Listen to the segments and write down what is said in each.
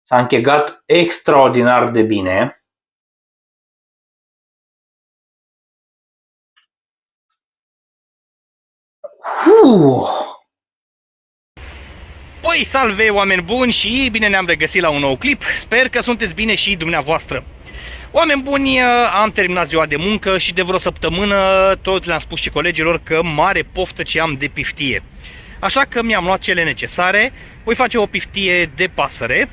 S-a închegat extraordinar de bine. Păi salve oameni buni și bine ne-am regăsit la un nou clip. Sper că sunteți bine și dumneavoastră. Oameni buni, am terminat ziua de muncă și de vreo săptămână tot le-am spus și colegilor că mare poftă ce am de piftie. Așa că mi-am luat cele necesare. Voi face o piftie de pasăre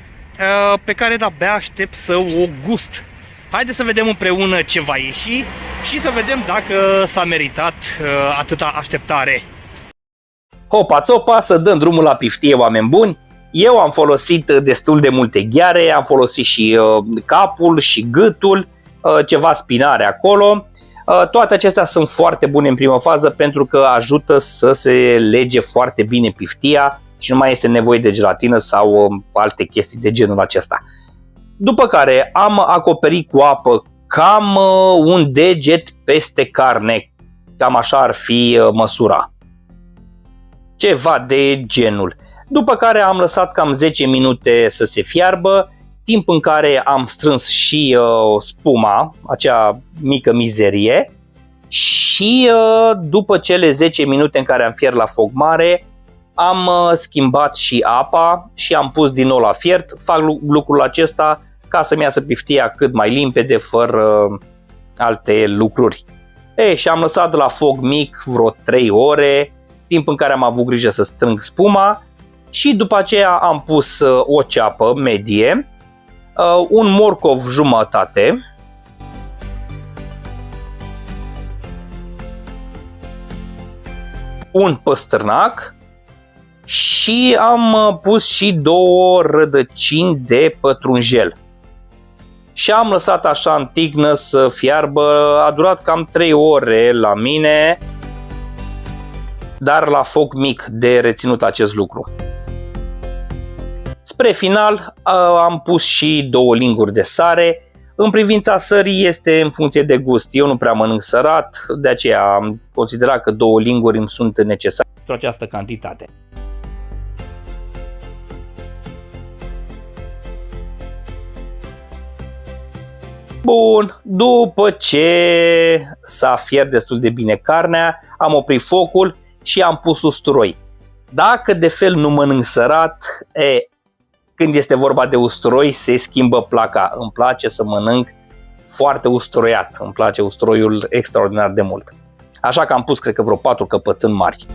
pe care de-abia aștept să o gust. Haideți să vedem împreună ce va ieși și să vedem dacă s-a meritat atâta așteptare. Hopa-țopa, să dăm drumul la piftie, oameni buni. Eu am folosit destul de multe gheare, am folosit și capul și gâtul, ceva spinare acolo. Toate acestea sunt foarte bune în primă fază pentru că ajută să se lege foarte bine piftia și nu mai este nevoie de gelatină sau alte chestii de genul acesta. După care am acoperit cu apă cam un deget peste carne, cam așa ar fi măsura. Ceva de genul. După care am lăsat cam 10 minute să se fiarbă, timp în care am strâns și spuma, acea mică mizerie, și după cele 10 minute în care am fiert la foc mare, am schimbat și apa și am pus din nou la fiert. Fac lucrul acesta ca să-mi iasă piftia cât mai limpede, fără alte lucruri. Și am lăsat la foc mic vreo 3 ore, timp în care am avut grijă să strâng spuma, și după aceea am pus o ceapă medie, un morcov jumătate, un păstârnac și am pus și 2 rădăcini de pătrunjel. Și am lăsat așa în tignă să fiarbă, a durat cam 3 ore la mine, dar la foc mic de reținut acest lucru. Spre final am pus și 2 linguri de sare. În privința sării este în funcție de gust. Eu nu prea mănânc sărat, de aceea am considerat că 2 linguri îmi sunt necesare pentru această cantitate. Bun, după ce s-a fiert destul de bine carnea, am oprit focul și am pus usturoi. Dacă de fel nu mănânc sărat, când este vorba de usturoi se schimbă placa. Îmi place să mănânc foarte usturoiat, îmi place usturoiul extraordinar de mult. Așa că am pus cred că vreo 4 căpățâni mari.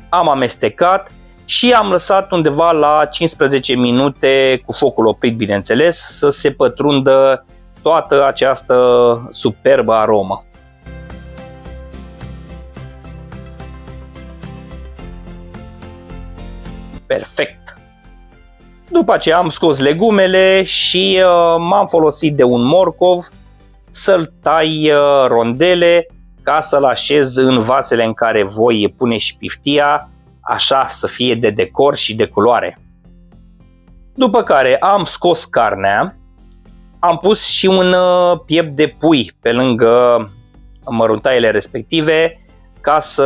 Am amestecat și am lăsat undeva la 15 minute, cu focul oprit bineînțeles, să se pătrundă toată această superbă aromă. Perfect! După aceea am scos legumele și m-am folosit de un morcov să-l tai rondele ca să-l așez în vasele în care voi pune și piftia, așa să fie de decor și de culoare. După care am scos carnea, am pus și un piept de pui pe lângă măruntaiele respective ca să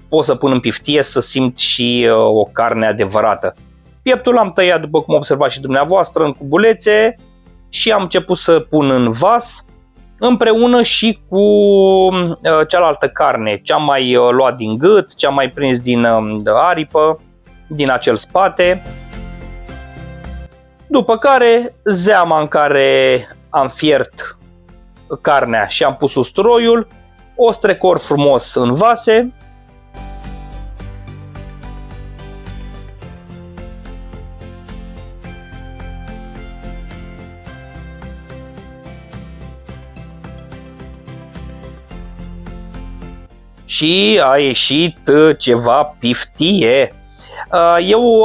pot să pun în piftie să simt și o carne adevărată. Pieptul l-am tăiat, după cum observați și dumneavoastră, în cubulețe și am început să pun în vas împreună și cu cealaltă carne, ce am mai luat din gât, ce am mai prins din aripă, din acel spate. După care zeama în care am fiert carnea și am pus usturoiul, o strecor frumos în vase. Și a ieșit ceva piftie. Eu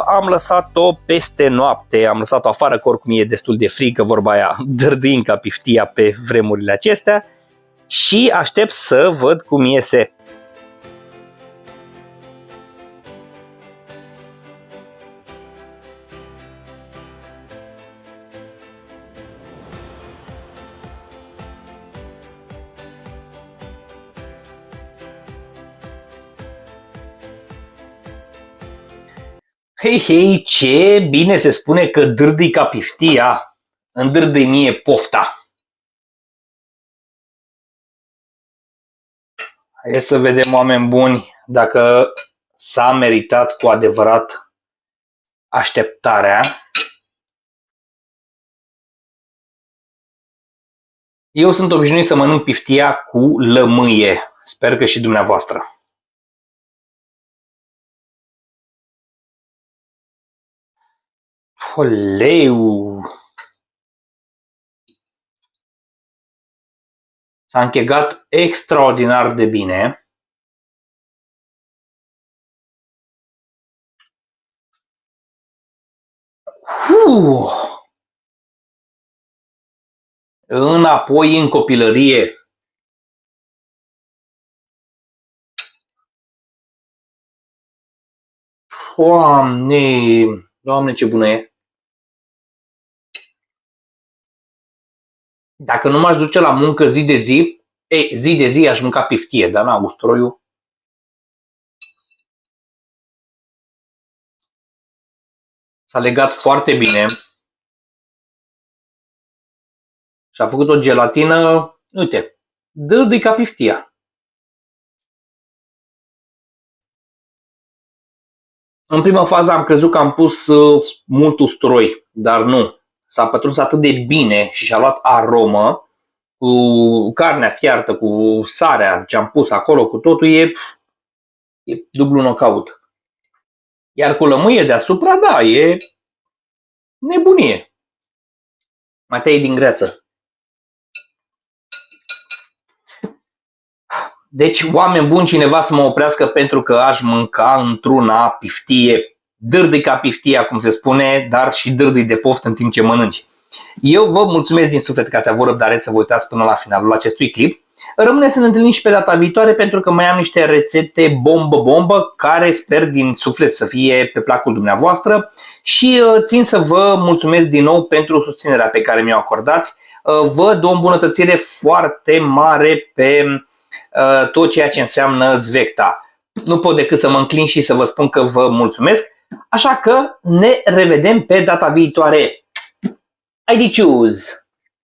am lăsat-o peste noapte, am lăsat-o afară, că oricum e destul de frică, vorba aia, dărdâind ca piftia pe vremurile acestea, și aștept să văd cum iese. Hei, hei, ce bine se spune că dârdâi ca piftia, îndârdâi mie pofta. Hai să vedem, oameni buni, dacă s-a meritat cu adevărat așteptarea. Eu sunt obișnuit să mănânc piftia cu lămâie. Sper că și dumneavoastră. Oleu! S-a închegat extraordinar de bine. Înapoi în copilărie. Doamne, Doamne, ce bună e! Dacă nu m-aș duce la muncă zi de zi aș mânca piftie, dar n-am usturoiul. S-a legat foarte bine și a făcut o gelatină, uite, dârdâi ca piftia. În prima fază am crezut că am pus mult usturoi, dar nu. S-a pătruns atât de bine și și-a luat aromă cu carnea fiartă, cu sarea ce am pus acolo, cu totul, e dublu knockout. Iar cu lămâie deasupra, da, e nebunie. Mai tăi din greață. Deci, oameni buni, cineva să mă oprească pentru că aș mânca într-una piftie, dârdâi ca piftia, cum se spune, dar și dârdâi de poftă în timp ce mănânci. Eu vă mulțumesc din suflet că ați avut răbdare să vă uitați până la finalul acestui clip. Rămâne să ne întâlnim și pe data viitoare pentru că mai am niște rețete bombă care sper din suflet să fie pe placul dumneavoastră și țin să vă mulțumesc din nou pentru susținerea pe care mi-o acordați. Văd o îmbunătățire foarte mare pe tot ceea ce înseamnă Zvecta. Nu pot decât să mă înclin și să vă spun că vă mulțumesc, așa că ne revedem pe data viitoare. I choose!